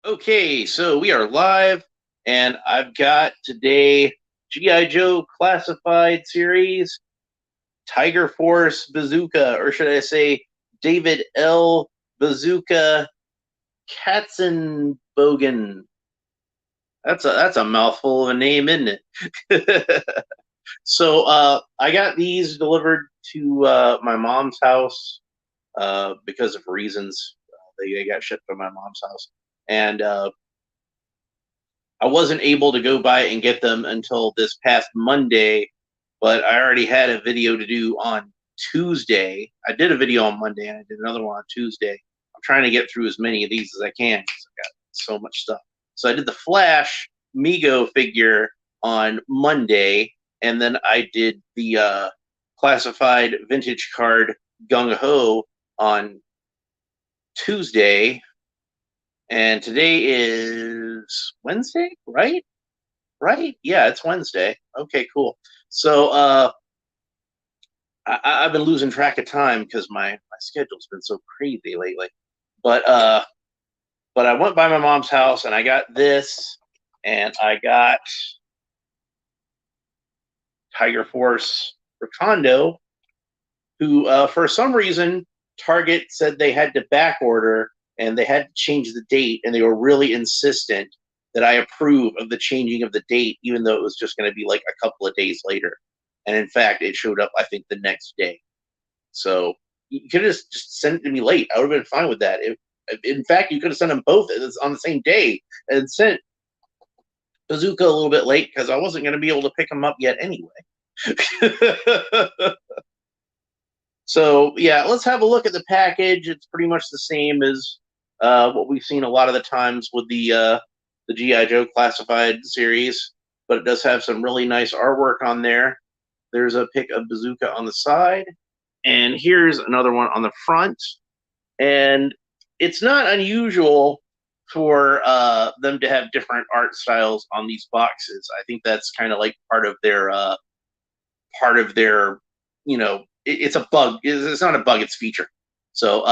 Okay, so we are live, and I've got today G.I. Joe Classified Series, Tiger Force Bazooka, or should I say David L. Bazooka Katzenbogen. That's a mouthful of a name, isn't it? So I got these delivered to my mom's house because of reasons. They got shipped from my mom's house, and I wasn't able to go by and get them until this past Monday, but I already had a video to do on Tuesday. I did a video on Monday and I did another one on Tuesday. I'm trying to get through as many of these as I can because I've got so much stuff. So I did the Flash Mego figure on Monday, and then I did the classified vintage card Gung Ho on Tuesday, and today is Wednesday, right? Right? Yeah, it's Wednesday. Okay, cool. So I've been losing track of time because my schedule's been so crazy lately. But uh, but I went by my mom's house and I got this, and I got Tiger Force Recondo, who for some reason Target said they had to back order and they had to change the date, and they were really insistent that I approve of the changing of the date, even though it was just going to be like a couple of days later. And in fact, it showed up, I think, the next day. So you could have just sent it to me late. I would have been fine with that. In fact, you could have sent them both on the same day and sent Bazooka a little bit late because I wasn't going to be able to pick them up yet anyway. So yeah, let's have a look at the package. It's pretty much the same as what we've seen a lot of the times with the GI Joe Classified series, but it does have some really nice artwork on there. There's a pic of Bazooka on the side, and here's another one on the front. And it's not unusual for them to have different art styles on these boxes. I think that's kind of like part of their it's a bug. It's not a bug, it's feature. So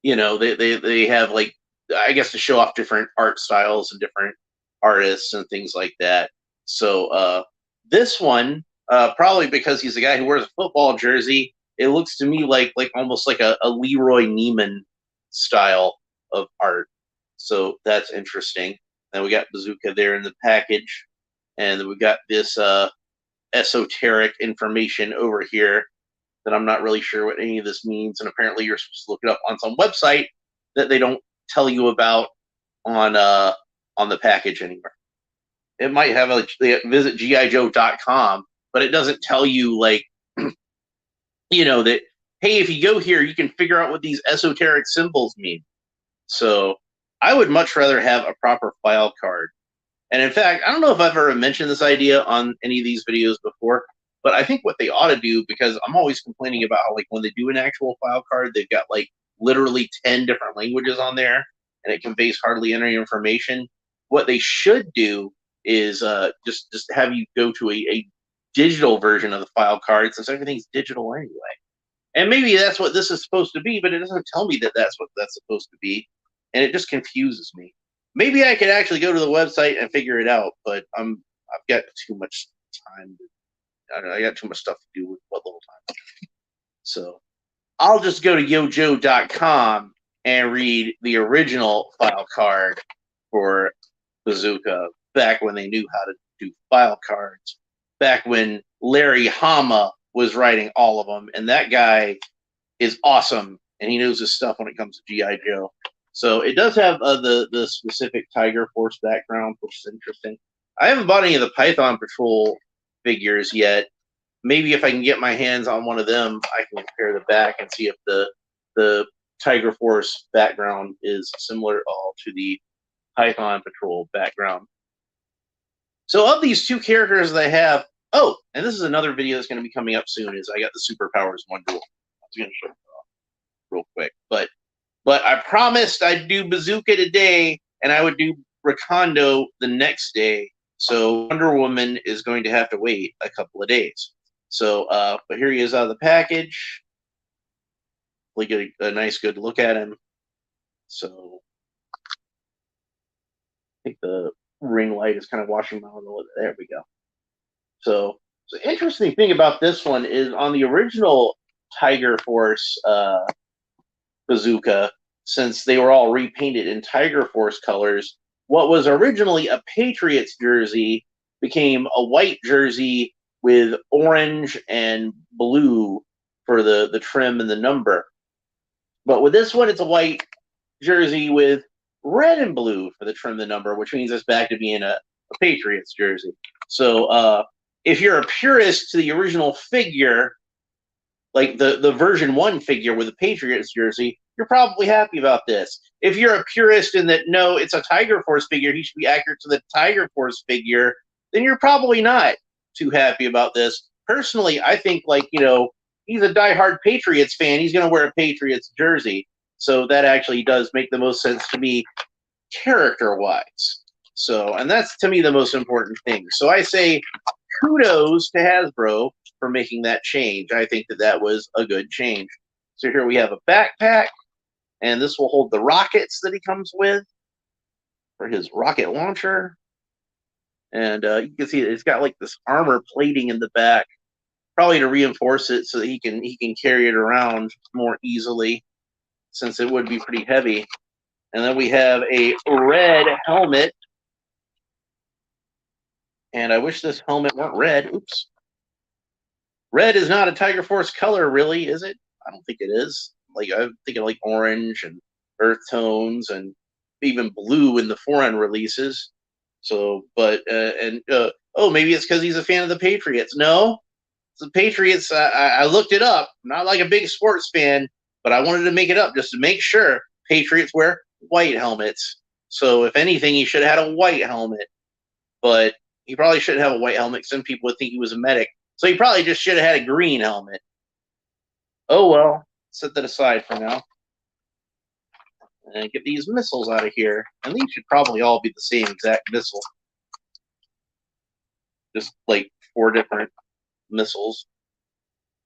they have, like, I guess, to show off different art styles and different artists and things like that. So this one, probably because he's a guy who wears a football jersey, it looks to me like almost like a Leroy Neiman style of art. So that's interesting. Then we got Bazooka there in the package, and then we got this esoteric information over here that I'm not really sure what any of this means. And apparently, you're supposed to look it up on some website that they don't tell you about on the package anywhere. It might have a visit gijoe.com, but it doesn't tell you, like, that, hey, if you go here, you can figure out what these esoteric symbols mean. So I would much rather have a proper file card. And in fact, I don't know if I've ever mentioned this idea on any of these videos before, but I think what they ought to do, because I'm always complaining about how, like, when they do an actual file card, they've got like literally 10 different languages on there and it conveys hardly any information. What they should do is just have you go to a digital version of the file card, since everything's digital anyway. And maybe that's what this is supposed to be, but it doesn't tell me that that's what that's supposed to be. And it just confuses me. Maybe I could actually go to the website and figure it out, but I've got too much time. I got too much stuff to do with what little time. So I'll just go to yojo.com and read the original file card for Bazooka back when they knew how to do file cards, back when Larry Hama was writing all of them. And that guy is awesome, and he knows his stuff when it comes to G.I. Joe. So it does have the specific Tiger Force background, which is interesting. I haven't bought any of the Python Patrol figures yet. Maybe if I can get my hands on one of them, I can compare the back and see if the Tiger Force background is similar at all to the Python Patrol background. So of these two characters that I have, oh, and this is another video that's going to be coming up soon, is I got the Superpowers one duel. I was going to show it real quick, but I promised I'd do Bazooka today, and I would do Recondo the next day. So Wonder Woman is going to have to wait a couple of days. So, but here he is out of the package. We get a nice, good look at him. So think the ring light is kind of washing my own. There we go. So the interesting thing about this one is on the original Tiger Force Bazooka, since they were all repainted in Tiger Force colors, what was originally a Patriots jersey became a white jersey with orange and blue for the trim and the number. But with this one, it's a white jersey with red and blue for the trim and the number, which means it's back to being a Patriots jersey. So if you're a purist to the original figure, like the version 1 figure with the Patriots jersey, you're probably happy about this. If you're a purist in that, no, it's a Tiger Force figure, he should be accurate to the Tiger Force figure, then you're probably not too happy about this. Personally, I think, like, he's a diehard Patriots fan. He's going to wear a Patriots jersey. So that actually does make the most sense to me character-wise. So, and that's, to me, the most important thing. So I say kudos to Hasbro for making that change. I think that was a good change. So here we have a backpack, and this will hold the rockets that he comes with for his rocket launcher. And you can see it's got like this armor plating in the back, probably to reinforce it so that he can carry it around more easily, since it would be pretty heavy. And then we have a red helmet. And I wish this helmet weren't red. Oops. Red is not a Tiger Force color, really, is it? I don't think it is. Like, I'm thinking like orange and earth tones and even blue in the foreign releases. So, but, oh, maybe it's because he's a fan of the Patriots. No, the Patriots, I looked it up. I'm not like a big sports fan, but I wanted to make it up just to make sure Patriots wear white helmets. So, if anything, he should have had a white helmet. But he probably shouldn't have a white helmet. Some people would think he was a medic. So he probably just should have had a green helmet. Oh, well. Set that aside for now. And get these missiles out of here. And these should probably all be the same exact missile. Just like 4 different missiles.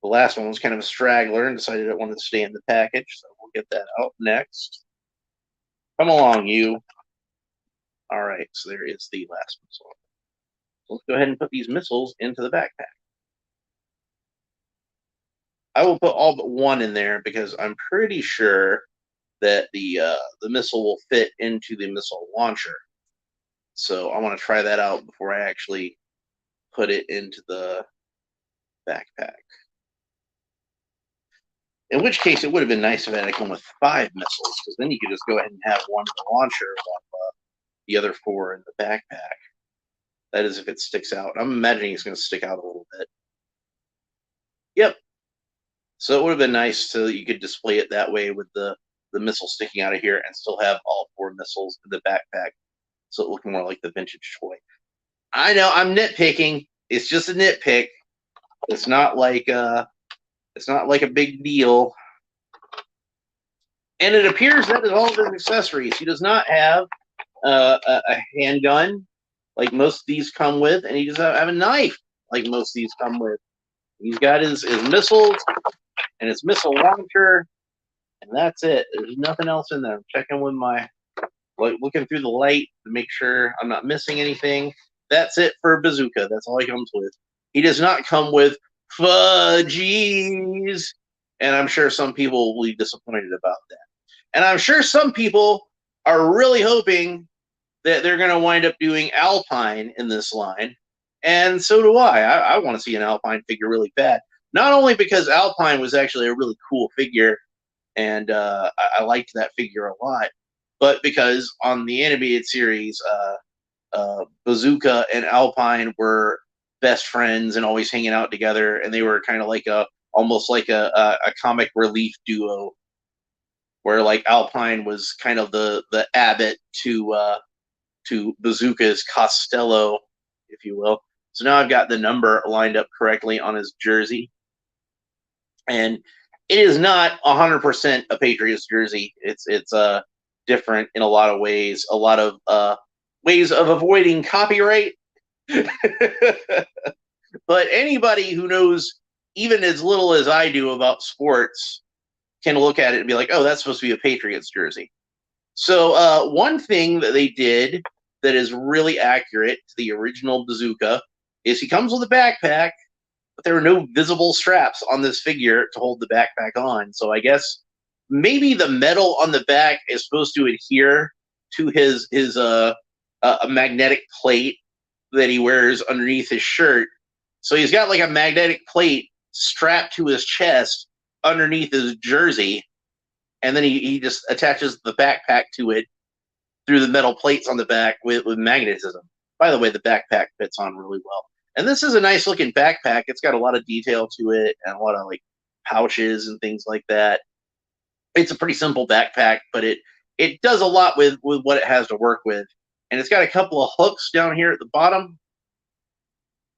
The last one was kind of a straggler and decided it wanted to stay in the package. So we'll get that out next. Come along, you. All right, so there is the last missile. So let's go ahead and put these missiles into the backpack. I will put all but one in there because I'm pretty sure that the missile will fit into the missile launcher. So I want to try that out before I actually put it into the backpack. In which case, it would have been nice if I had come with 5 missiles, because then you could just go ahead and have one in the launcher while the other 4 in the backpack. That is if it sticks out. I'm imagining it's going to stick out a little bit. Yep. So it would have been nice so that you could display it that way with the missile sticking out of here and still have all 4 missiles in the backpack. So it looked more like the vintage toy. I know, I'm nitpicking. It's just a nitpick. It's not like a big deal. And it appears that is all of his accessories. He does not have a handgun like most of these come with, and he does not have a knife like most of these come with. He's got his missiles and his missile launcher, and that's it. There's nothing else in there. I'm checking with looking through the light to make sure I'm not missing anything. That's it for Bazooka. That's all he comes with. He does not come with fudgies, and I'm sure some people will be disappointed about that. And I'm sure some people are really hoping that they're going to wind up doing Alpine in this line, and so do I. I want to see an Alpine figure really bad. Not only because Alpine was actually a really cool figure, and I liked that figure a lot, but because on the animated series, Bazooka and Alpine were best friends and always hanging out together, and they were kind of like almost like a comic relief duo, where like Alpine was kind of the Abbott to Bazooka's Costello, if you will. So now I've got the number lined up correctly on his jersey. And it is not 100% a Patriots jersey. It's different in a lot of ways. A lot of ways of avoiding copyright. But anybody who knows even as little as I do about sports can look at it and be like, oh, that's supposed to be a Patriots jersey. So one thing that they did that is really accurate to the original Bazooka is he comes with a backpack, but there are no visible straps on this figure to hold the backpack on. So I guess maybe the metal on the back is supposed to adhere to his a magnetic plate that he wears underneath his shirt. So he's got like a magnetic plate strapped to his chest underneath his jersey, and then he just attaches the backpack to it through the metal plates on the back with magnetism. By the way, the backpack fits on really well. And this is a nice looking backpack. It's got a lot of detail to it and a lot of like pouches and things like that. It's a pretty simple backpack, but it does a lot with what it has to work with. And it's got a couple of hooks down here at the bottom.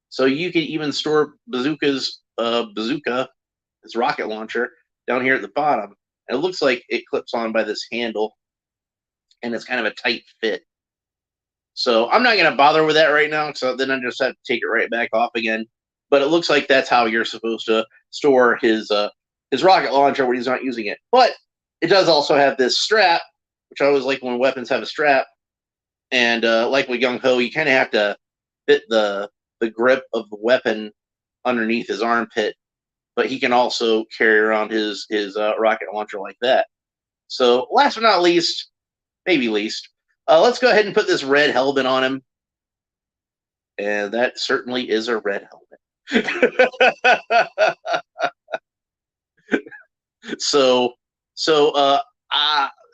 So you can even store Bazooka, his rocket launcher, down here at the bottom. And it looks like it clips on by this handle, and it's kind of a tight fit. So I'm not going to bother with that right now, so then I just have to take it right back off again. But it looks like that's how you're supposed to store his rocket launcher when he's not using it. But it does also have this strap, which I always like when weapons have a strap. And like with Gung Ho, you kind of have to fit the grip of the weapon underneath his armpit. But he can also carry around his rocket launcher like that. So last but not least, maybe least, let's go ahead and put this red helmet on him. And that certainly is a red helmet. so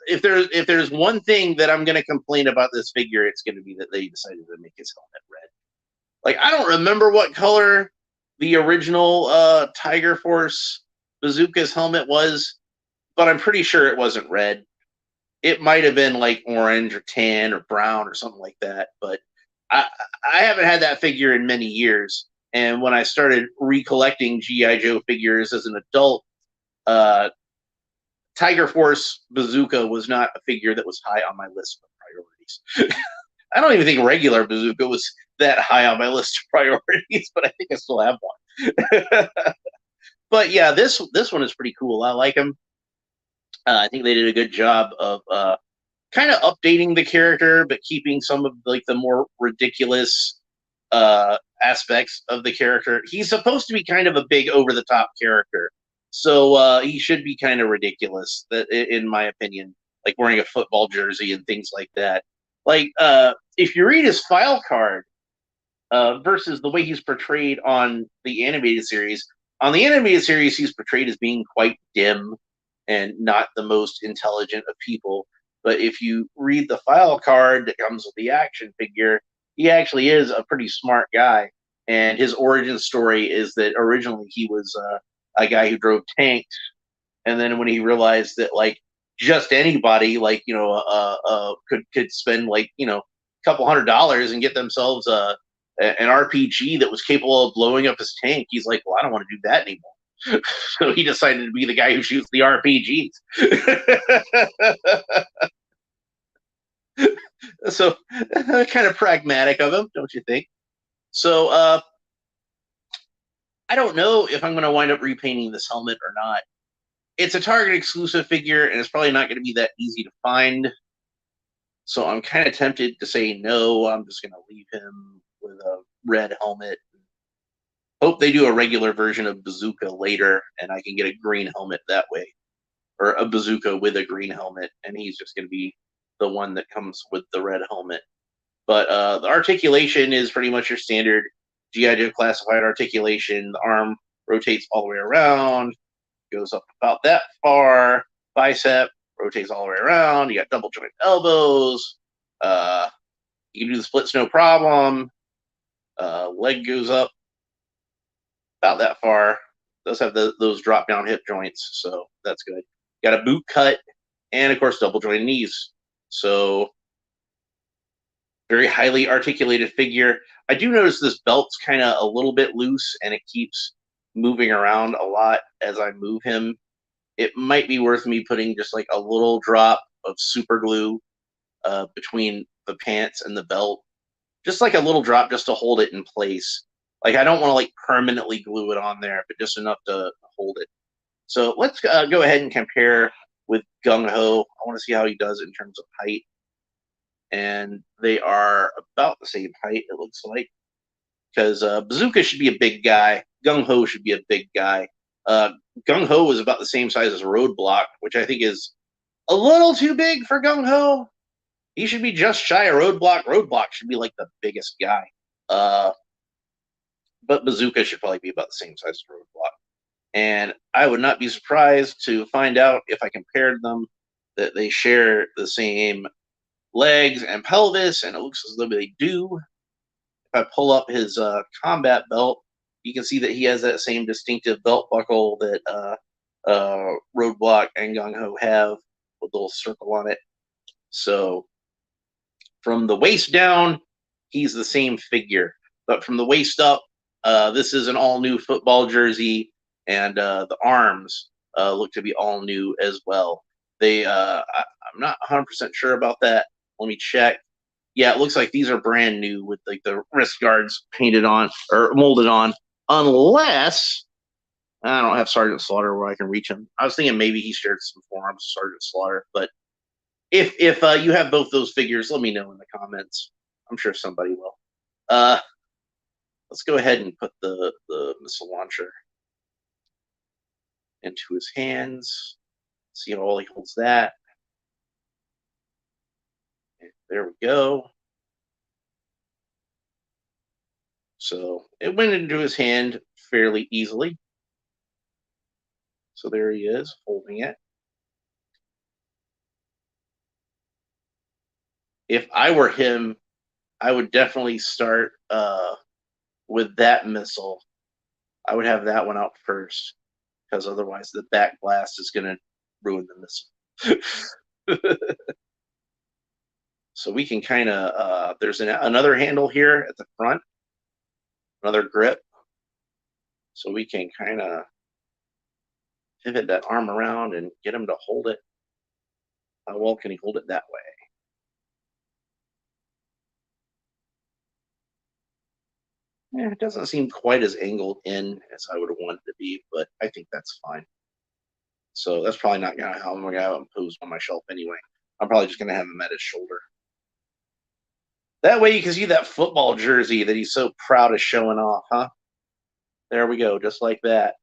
if there's one thing that I'm going to complain about this figure, it's going to be that they decided to make his helmet red. Like, I don't remember what color the original Tiger Force Bazooka's helmet was, but I'm pretty sure it wasn't red. It might have been like orange or tan or brown or something like that, but I haven't had that figure in many years. And when I started recollecting G.I. Joe figures as an adult, Tiger Force Bazooka was not a figure that was high on my list of priorities. I don't even think regular Bazooka was that high on my list of priorities, but I think I still have one. But yeah, this one is pretty cool. I like him. I think they did a good job of kind of updating the character, but keeping some of like the more ridiculous aspects of the character. He's supposed to be kind of a big over the top character, so he should be kind of ridiculous, in my opinion, like wearing a football jersey and things like that. Like if you read his file card versus the way he's portrayed on the animated series, he's portrayed as being quite dim and not the most intelligent of people. But if you read the file card that comes with the action figure, he actually is a pretty smart guy. And his origin story is that originally he was a guy who drove tanks, and then when he realized that like just anybody like could spend like a couple $100 and get themselves an RPG that was capable of blowing up his tank, he's like, well, I don't want to do that anymore. So he decided to be the guy who shoots the RPGs. So kind of pragmatic of him, don't you think? So I don't know if I'm going to wind up repainting this helmet or not. It's a Target exclusive figure, and it's probably not going to be that easy to find. So I'm kind of tempted to say no. I'm just going to leave him with a red helmet. Hope they do a regular version of Bazooka later, and I can get a green helmet that way. Or a Bazooka with a green helmet, and he's just going to be the one that comes with the red helmet. But the articulation is pretty much your standard G.I. Joe classified articulation. The arm rotates all the way around, goes up about that far. Bicep rotates all the way around. You got double joint elbows. You can do the splits no problem. Leg goes up about that far. It does have those drop down hip joints, so that's good. Got a boot cut, and of course double jointed knees. So very highly articulated figure. I do notice this belt's kind of a little bit loose, and it keeps moving around a lot as I move him. It might be worth me putting just like a little drop of super glue between the pants and the belt. Just like a little drop just to hold it in place. Like I don't want to like permanently glue it on there, but just enough to hold it. So let's go ahead and compare with Gung Ho. I want to see how he does in terms of height. and they are about the same height, it looks like. Because Bazooka should be a big guy. Gung Ho should be a big guy. Uh, Gung Ho is about the same size as Roadblock, which I think is a little too big for Gung Ho. He should be just shy of Roadblock. Roadblock should be like the biggest guy. Uh, but Bazooka should probably be about the same size as Roadblock. And I would not be surprised to find out if I compared them that they share the same legs and pelvis, and it looks as though they do. If I pull up his combat belt, you can see that he has that same distinctive belt buckle that Roadblock and Gung Ho have with a little circle on it. So from the waist down, he's the same figure. But from the waist up, this is an all-new football jersey, and the arms look to be all new as well. I'm not 100% sure about that. Let me check. Yeah, it looks like these are brand new with like the wrist guards painted on or molded on, unless I don't have Sergeant Slaughter where I can reach him. I was thinking maybe he shared some forums with Sergeant Slaughter, but if you have both those figures, let me know in the comments. I'm sure somebody will. Let's go ahead and put the missile launcher into his hands. See how well he holds that. There we go. So it went into his hand fairly easily. So there he is, holding it. If I were him, I would definitely start with that missile. I would have that one out first, because otherwise the back blast is going to ruin the missile. So we can kind of, there's another handle here at the front, another grip. So we can kind of pivot that arm around and get him to hold it. How well can he hold it that way? Yeah, it doesn't seem quite as angled in as I would have wanted it to be, but I think that's fine. So that's probably not gonna how I'm gonna have him posed on my shelf anyway. I'm probably just gonna have him at his shoulder. That way you can see that football jersey that he's so proud of showing off, huh? There we go, just like that.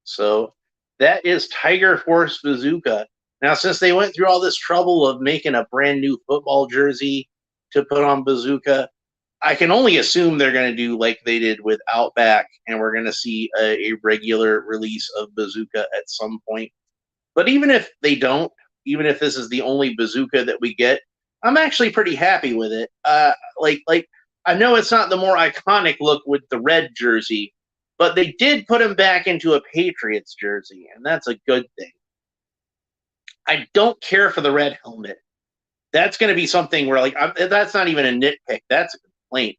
So that is Tiger Force Bazooka. Now, since they went through all this trouble of making a brand new football jersey to put on Bazooka, I can only assume they're going to do like they did with Outback, and we're going to see a regular release of Bazooka at some point. But even if they don't, even if this is the only Bazooka that we get, I'm actually pretty happy with it. Like I know it's not the more iconic look with the red jersey, but they did put him back into a Patriots jersey, and that's a good thing. I don't care for the red helmet. That's going to be something where, like, that's not even a nitpick. That's a complaint.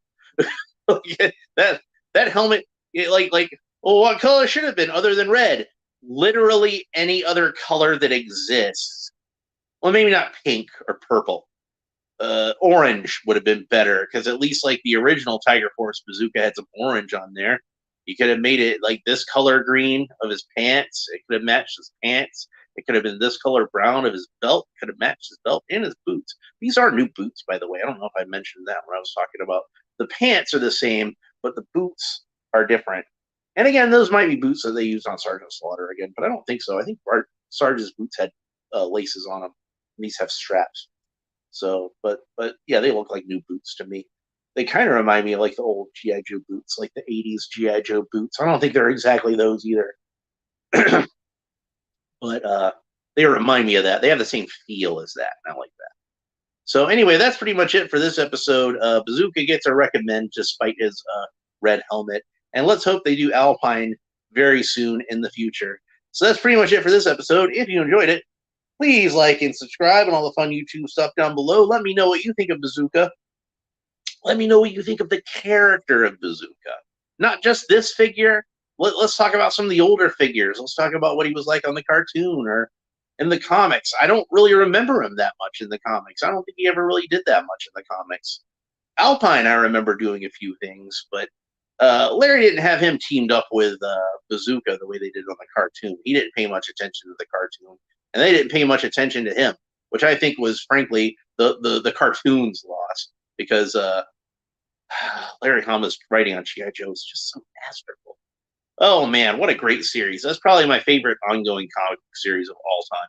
that helmet, well, what color should have been other than red? Literally any other color that exists. Well, maybe not pink or purple. Orange would have been better, because at least like the original Tiger Force Bazooka had some orange on there. You could have made it like this color green of his pants. It could have matched his pants. It could have been this color brown of his belt. It could have matched his belt and his boots. These are new boots, by the way. I don't know if I mentioned that when I was talking about the pants are the same, but the boots are different. And again, those might be boots that they used on Sergeant Slaughter again, but I don't think so. I think Sarge's boots had laces on them. And these have straps. So, but yeah, they look like new boots to me. They kind of remind me of like the old G.I. Joe boots, like the 80s G.I. Joe boots. I don't think they're exactly those either. But they remind me of that. They have the same feel as that, and I like that. So anyway, that's pretty much it for this episode. Bazooka gets a recommend despite his red helmet. And let's hope they do Alpine very soon in the future. So that's pretty much it for this episode. If you enjoyed it, please like and subscribe and all the fun YouTube stuff down below. Let me know what you think of Bazooka. Let me know what you think of the character of Bazooka. Not just this figure. Let's talk about some of the older figures. Let's talk about what he was like on the cartoon or in the comics. I don't really remember him that much in the comics. I don't think he ever really did that much in the comics. Alpine, I remember doing a few things, but Larry didn't have him teamed up with Bazooka the way they did on the cartoon. He didn't pay much attention to the cartoon, and they didn't pay much attention to him, which I think was, frankly, the cartoons lost because Larry Hama's writing on G.I. Joe is just so masterful. Oh man, what a great series! That's probably my favorite ongoing comic book series of all time.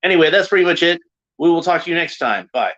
Anyway, that's pretty much it. We will talk to you next time. Bye.